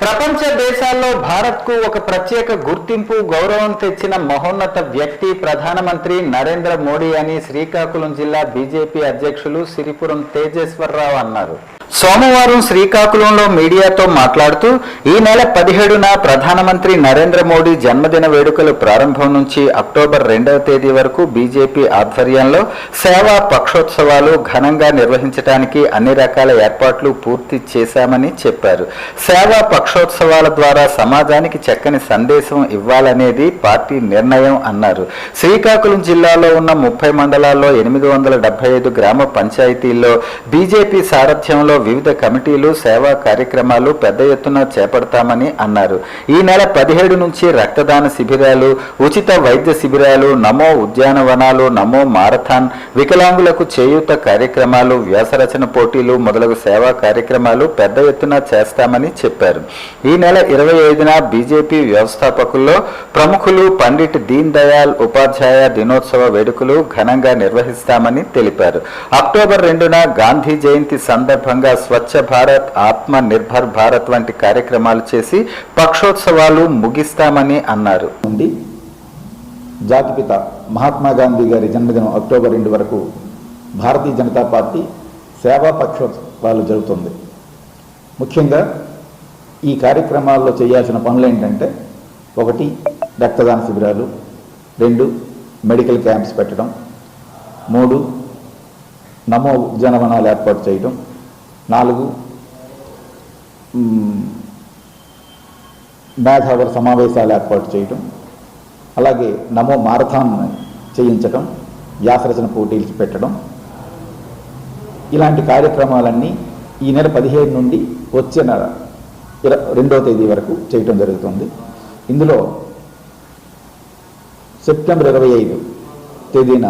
ప్రపంచ దేశాల్లో భారత్కు ఒక ప్రత్యేక గుర్తింపు గౌరవం తెచ్చిన మహోన్నత వ్యక్తి ప్రధానమంత్రి నరేంద్ర మోడీ అని శ్రీకాకుళం జిల్లా బీజేపీ అధ్యక్షులు సిరిపురం తేజేశ్వరరావు అన్నారు. సోమవారం శ్రీకాకుళంలో మీడియాతో మాట్లాడుతూ ఈ నెల 17న ప్రధానమంత్రి నరేంద్ర మోడీ జన్మదిన వేడుకలు ప్రారంభం నుంచి అక్టోబర్ 2వ తేదీ వరకు బీజేపీ ఆధ్వర్యంలో సేవా పక్షోత్సవాలు ఘనంగా నిర్వహించడానికి అన్ని రకాల ఏర్పాట్లు పూర్తి చేశామని చెప్పారు. సేవా పక్షోత్సవాల ద్వారా సమాజానికి చక్కని సందేశం ఇవ్వాలనేది పార్టీ నిర్ణయం అన్నారు. శ్రీకాకుళం జిల్లాలో ఉన్న 30 మండలాల్లో 875 గ్రామ పంచాయతీల్లో బీజేపీ సారథ్యంలో వివిధ కమిటీలు సేవా కార్యక్రమాలు పెద్ద ఎత్తున చేపడతామని అన్నారు. ఈ నెల 17 నుంచి రక్తదాన శిబిరాలు, ఉచిత వైద్య శిబిరాలు, నమో ఉద్యానవనాలు, నమో మారథాన్, వికలాంగులకు చేయూత కార్యక్రమాలు, వ్యాసరచన పోటీలు మొదలగు సేవా కార్యక్రమాలు పెద్ద ఎత్తున చేస్తామని చెప్పారు. ఈ నెల 25న బీజేపీ వ్యవస్థాపకుల్లో ప్రముఖులు పండిట్ దీన్ దయాళ్ ఉపాధ్యాయ దినోత్సవ వేడుకలు ఘనంగా నిర్వహిస్తామని తెలిపారు. అక్టోబర్ 2న గాంధీ జయంతి సందర్భంగా స్వచ్ఛ భారత్, ఆత్మ నిర్భర్ భారత్ వంటి కార్యక్రమాలు చేసి పక్షోత్సవాలు ముగిస్తామని అన్నారు. జాతిపిత మహాత్మా గాంధీ గారి జన్మదినం అక్టోబర్ 2 వరకు భారతీయ జనతా పార్టీ సేవా పక్షోత్సవాలు జరుగుతుంది. ముఖ్యంగా ఈ కార్యక్రమాల్లో చేయాల్సిన పనులు ఏంటంటే 1 రక్తదాన శిబిరాలు, 2 మెడికల్ క్యాంప్స్ పెట్టడం, 3 నమో ఉద్యానవనాలు ఏర్పాటు చేయడం, 4 మేధావుల సమావేశాలు ఏర్పాటు చేయడం, అలాగే నమో మారథాన్ చేయించడం, వ్యాసరచన పోటీలు పెట్టడం, ఇలాంటి కార్యక్రమాలన్నీ ఈ నెల 15 నుండి వచ్చే నెల 2వ తేదీ వరకు చేయటం జరుగుతుంది. ఇందులో సెప్టెంబర్ 25 తేదీన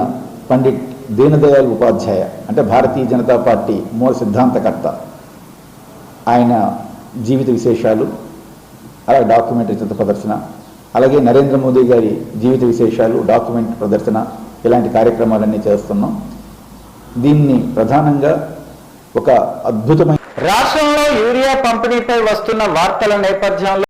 పండిట్ దీన్ దయాళ్ ఉపాధ్యాయ అంటే భారతీయ జనతా పార్టీ మూల సిద్ధాంతకర్త, ఆయన జీవిత విశేషాలు, అలాగే డాక్యుమెంటరీ చిత్ర ప్రదర్శన, అలాగే నరేంద్ర మోదీ గారి జీవిత విశేషాలు, డాక్యుమెంట్ ప్రదర్శన, ఇలాంటి కార్యక్రమాలన్నీ చేస్తున్నాం. దీన్ని ప్రధానంగా ఒక అద్భుతమైన రాష్ట్రంలో యూరియా పంపిణీపై వస్తున్న వార్తల నేపథ్యంలో